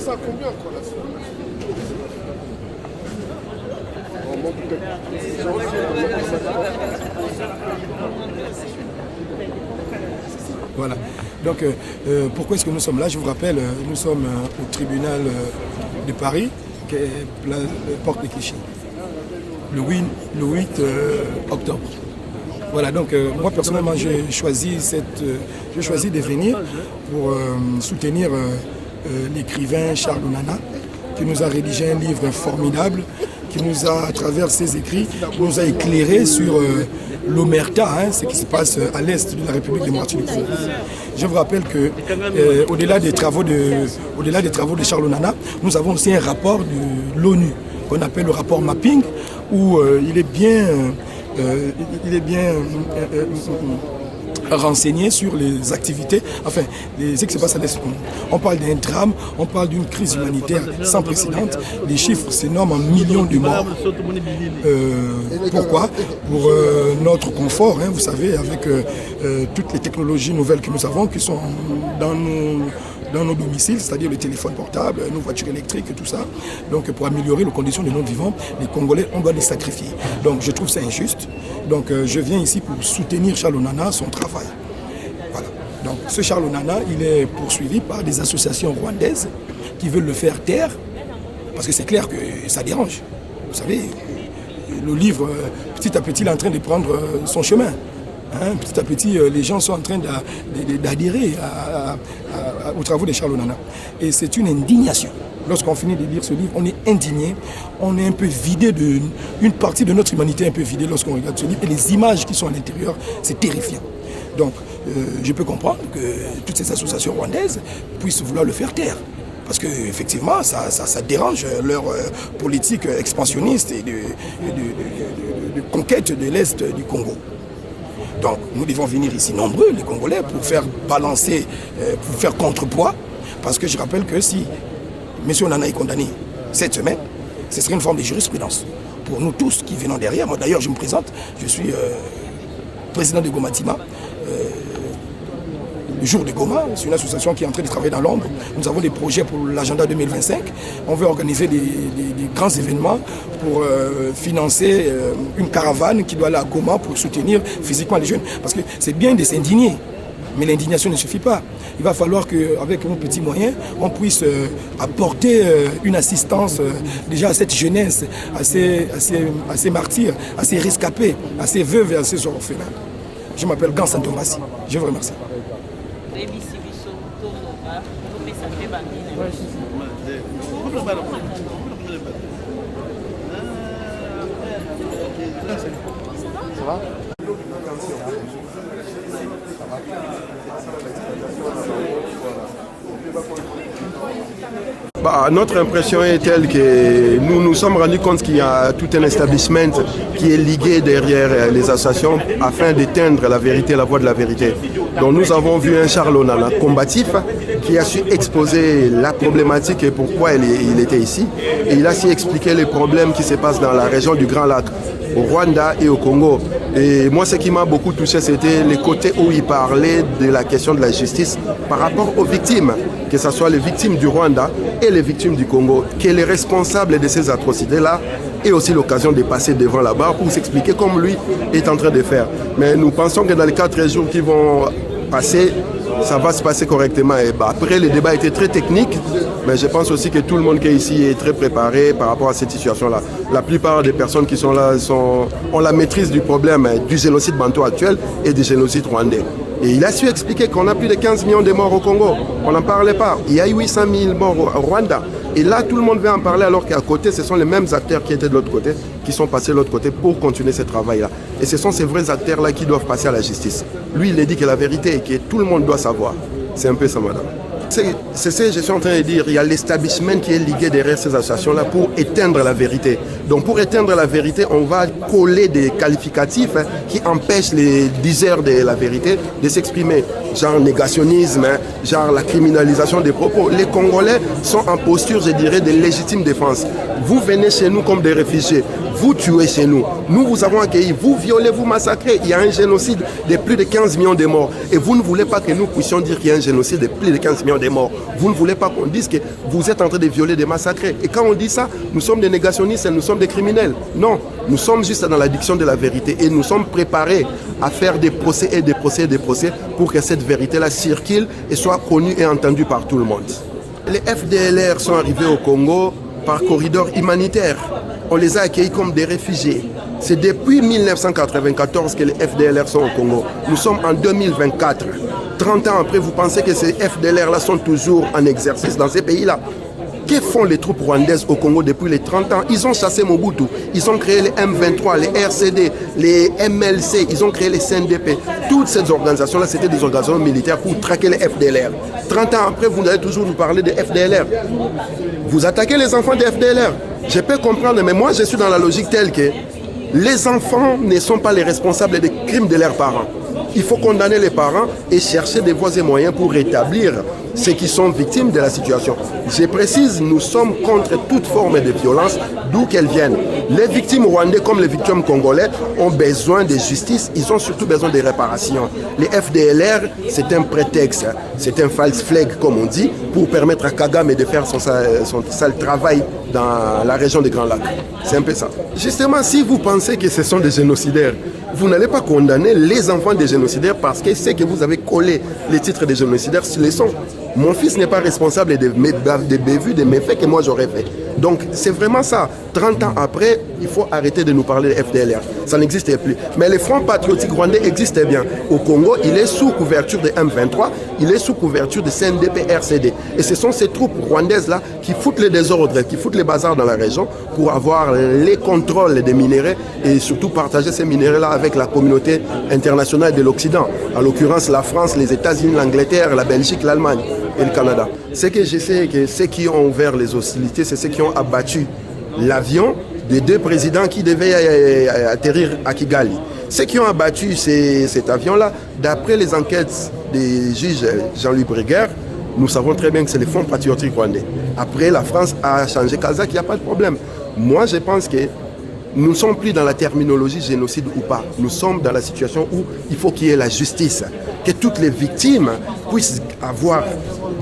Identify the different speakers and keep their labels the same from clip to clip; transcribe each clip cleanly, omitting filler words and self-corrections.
Speaker 1: ça à combien quoi là?
Speaker 2: Voilà. Donc, pourquoi est-ce que nous sommes là? Je vous rappelle, nous sommes au tribunal de Paris, qui est porte de Clichy, le 8 octobre. Voilà, donc moi personnellement, j'ai choisi de venir pour soutenir l'écrivain Charles Onana, qui nous a rédigé un livre formidable, qui nous a, à travers ses écrits, nous a éclairé sur l'omerta, ce qui se passe à l'est de la République démocratique du Congo. Je vous rappelle que au-delà des travaux de Charles Onana, nous avons aussi un rapport de l'ONU qu'on appelle le rapport Mapping, où il est bien renseigné sur les activités, enfin, ce qui se passe à l'Est. On parle d'un drame, on parle d'une crise humanitaire sans précédent. Les chiffres s'énorment en millions de morts. Pourquoi? Pour notre confort, vous savez, avec toutes les technologies nouvelles que nous avons, qui sont dans nos domiciles, c'est-à-dire le téléphone portable, nos voitures électriques et tout ça. Donc pour améliorer les conditions de nos vivants, les Congolais, on doit les sacrifier. Donc je trouve ça injuste. Donc je viens ici pour soutenir Charles Onana, son travail. Voilà. Donc ce Charles Onana, il est poursuivi par des associations rwandaises qui veulent le faire taire, parce que c'est clair que ça dérange. Vous savez, le livre, petit à petit, il est en train de prendre son chemin. Petit à petit, les gens sont en train d'adhérer aux travaux de Charles Onana. Et c'est une indignation. Lorsqu'on finit de lire ce livre, on est indigné, on est un peu vidé une partie de notre humanité est un peu vidée lorsqu'on regarde ce livre. Et les images qui sont à l'intérieur, c'est terrifiant. Donc, je peux comprendre que toutes ces associations rwandaises puissent vouloir le faire taire. Parce qu'effectivement, ça dérange leur politique expansionniste et de conquête de l'Est du Congo. Donc nous devons venir ici nombreux, les Congolais, pour faire balancer, pour faire contrepoids. Parce que je rappelle que si M. Onana est condamné cette semaine, ce serait une forme de jurisprudence. Pour nous tous qui venons derrière, moi d'ailleurs je me présente, je suis président de Gomatima, le jour de Goma, c'est une association qui est en train de travailler dans l'ombre. Nous avons des projets pour l'agenda 2025. On veut organiser des grands événements pour financer une caravane qui doit aller à Goma pour soutenir physiquement les jeunes. Parce que c'est bien de s'indigner, mais l'indignation ne suffit pas. Il va falloir qu'avec nos petits moyens, on puisse apporter une assistance déjà à cette jeunesse, à ces martyrs, à ces rescapés, à ces veuves et à ces orphelins. Je m'appelle Gans Santomasi. Je vous remercie.
Speaker 1: Ça va?
Speaker 3: Notre impression est telle que nous nous sommes rendus compte qu'il y a tout un establishment qui est ligué derrière les associations afin d'éteindre la vérité, la voie de la vérité. Donc nous avons vu un Charles Onana combatif qui a su exposer la problématique et pourquoi il était ici. Et il a su expliquer les problèmes qui se passent dans la région du Grand Lac, au Rwanda et au Congo. Et moi, ce qui m'a beaucoup touché, c'était les côtés où il parlait de la question de la justice par rapport aux victimes, que ce soit les victimes du Rwanda et les victimes du Congo, que les responsables de ces atrocités-là aient aussi l'occasion de passer devant la barre pour s'expliquer comme lui est en train de faire. Mais nous pensons que dans les 4 jours qui vont passer, ça va se passer correctement. Et après, le débat était très technique, mais je pense aussi que tout le monde qui est ici est très préparé par rapport à cette situation-là. La plupart des personnes qui sont là ont la maîtrise du problème du génocide bantou actuel et du génocide rwandais. Et il a su expliquer qu'on a plus de 15 millions de morts au Congo. On n'en parlait pas. Il y a eu 800 000 morts au Rwanda. Et là, tout le monde veut en parler alors qu'à côté, ce sont les mêmes acteurs qui étaient de l'autre côté, qui sont passés de l'autre côté pour continuer ce travail-là. Et ce sont ces vrais acteurs-là qui doivent passer à la justice. Lui, il a dit que la vérité et que tout le monde doit savoir. C'est un peu ça, madame. C'est ce que je suis en train de dire. Il y a l'establishment qui est ligué derrière ces associations-là pour éteindre la vérité. Donc pour éteindre la vérité, on va coller des qualificatifs qui empêchent les diseurs de la vérité de s'exprimer. genre négationnisme, genre la criminalisation des propos. Les Congolais sont en posture, je dirais, de légitime défense. Vous venez chez nous comme des réfugiés, vous tuez chez nous. Nous vous avons accueillis, vous violez, vous massacrez. Il y a un génocide de plus de 15 millions de morts. Et vous ne voulez pas que nous puissions dire qu'il y a un génocide de plus de 15 millions de morts. Vous ne voulez pas qu'on dise que vous êtes en train de violer, de massacrer. Et quand on dit ça, nous sommes des négationnistes et nous sommes des criminels. Non, nous sommes juste dans l'addiction de la vérité. Et nous sommes préparés à faire des procès et des procès et des procès pour que cette vérité-là circule et soit connue et entendue par tout le monde. Les FDLR sont arrivés au Congo par corridor humanitaire. On les a accueillis comme des réfugiés. C'est depuis 1994 que les FDLR sont au Congo. Nous sommes en 2024. 30 ans après, vous pensez que ces FDLR-là sont toujours en exercice dans ces pays-là? Que font les troupes rwandaises au Congo depuis les 30 ans? Ils ont chassé Mobutu, ils ont créé les M23, les RCD, les MLC, ils ont créé les CNDP. Toutes ces organisations-là, c'était des organisations militaires pour traquer les FDLR. 30 ans après, vous allez toujours nous parler des FDLR. Vous attaquez les enfants des FDLR. Je peux comprendre, mais moi je suis dans la logique telle que les enfants ne sont pas les responsables des crimes de leurs parents. Il faut condamner les parents et chercher des voies et moyens pour rétablir ceux qui sont victimes de la situation. Je précise, nous sommes contre toute forme de violence, d'où qu'elles viennent. Les victimes rwandais comme les victimes congolais ont besoin de justice, ils ont surtout besoin de réparation. Les FDLR, c'est un prétexte, c'est un false flag comme on dit, pour permettre à Kagame de faire son sale travail dans la région des Grands Lacs. C'est un peu ça. Justement, si vous pensez que ce sont des génocidaires, vous n'allez pas condamner les enfants des génocidaires parce que c'est que vous avez collé les titres des génocidaires sur les sons. Mon fils n'est pas responsable des bévues, des méfaits que moi j'aurais fait. Donc c'est vraiment ça. 30 ans après, il faut arrêter de nous parler de FDLR. Ça n'existait plus. Mais le Front patriotique rwandais existait bien. Au Congo, il est sous couverture de M23, il est sous couverture de CNDP, RCD. Et ce sont ces troupes rwandaises-là qui foutent les désordres, qui foutent les bazars dans la région pour avoir les contrôles des minéraux et surtout partager ces minéraux-là avec la communauté internationale de l'Occident. En l'occurrence, la France, les États-Unis, l'Angleterre, la Belgique, l'Allemagne et le Canada. Ce que je sais que ceux qui ont ouvert les hostilités, c'est ceux qui ont abattu l'avion des deux présidents qui devaient atterrir à Kigali. Ceux qui ont abattu cet avion-là, d'après les enquêtes des juges Jean-Louis Bruguère, nous savons très bien que c'est le Front patriotique rwandais. Après, la France a changé Kazakh, il n'y a pas de problème. Moi, je pense que nous ne sommes plus dans la terminologie génocide ou pas. Nous sommes dans la situation où il faut qu'il y ait la justice. Que toutes les victimes puissent avoir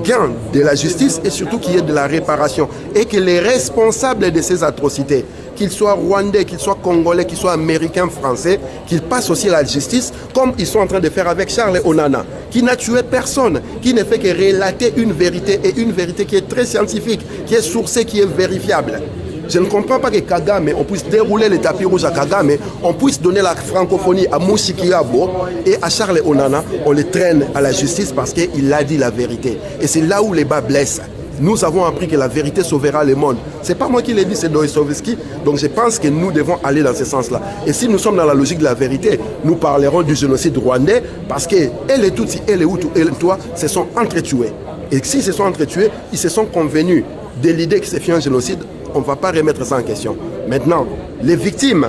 Speaker 3: gain de la justice et surtout qu'il y ait de la réparation. Et que les responsables de ces atrocités, qu'ils soient rwandais, qu'ils soient congolais, qu'ils soient américains, français, qu'ils passent aussi à la justice comme ils sont en train de faire avec Charles Onana, qui n'a tué personne, qui ne fait que relater une vérité et une vérité qui est très scientifique, qui est sourcée, qui est vérifiable. Je ne comprends pas que Kagame, on puisse dérouler les tapis rouges à Kagame, on puisse donner la francophonie à Moussa Kiabo et à Charles Onana, on les traîne à la justice parce qu'il a dit la vérité. Et c'est là où les bas blessent. Nous avons appris que la vérité sauvera le monde. Ce n'est pas moi qui l'ai dit, c'est Dostoïevski. Donc je pense que nous devons aller dans ce sens-là. Et si nous sommes dans la logique de la vérité, nous parlerons du génocide rwandais parce que les Tutsis, et les Hutus, et les Tutsis se sont entretués. Et s'ils se sont entretués, ils se sont convenus de l'idée que c'est fait un génocide. On ne va pas remettre ça en question. Maintenant, les victimes,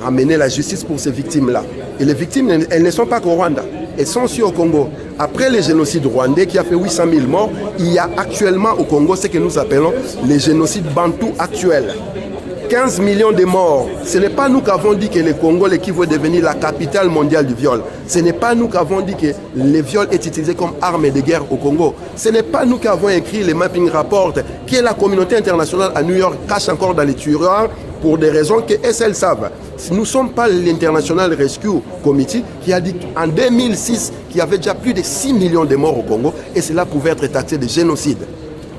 Speaker 3: ramener la justice pour ces victimes-là. Et les victimes, elles ne sont pas qu'au Rwanda. Elles sont aussi au Congo. Après le génocide rwandais qui a fait 800 000 morts, il y a actuellement au Congo ce que nous appelons les génocides bantous actuels. 15 millions de morts. Ce n'est pas nous qui avons dit que le Congo qui veut devenir la capitale mondiale du viol. Ce n'est pas nous qui avons dit que le viol est utilisé comme arme de guerre au Congo. Ce n'est pas nous qui avons écrit les mapping reports que la communauté internationale à New York cache encore dans les tiroirs pour des raisons qu'elles savent. Nous ne sommes pas l'International Rescue Committee qui a dit en 2006 qu'il y avait déjà plus de 6 millions de morts au Congo et cela pouvait être taxé de génocide.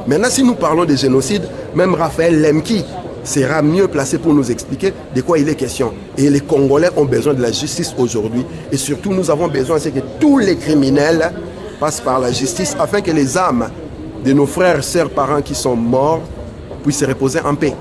Speaker 3: Maintenant, si nous parlons de génocide, même Raphaël Lemki sera mieux placé pour nous expliquer de quoi il est question. Et les Congolais ont besoin de la justice aujourd'hui. Et surtout, nous avons besoin que tous les criminels passent par la justice afin que les âmes de nos frères, sœurs, parents qui sont morts puissent se reposer en paix.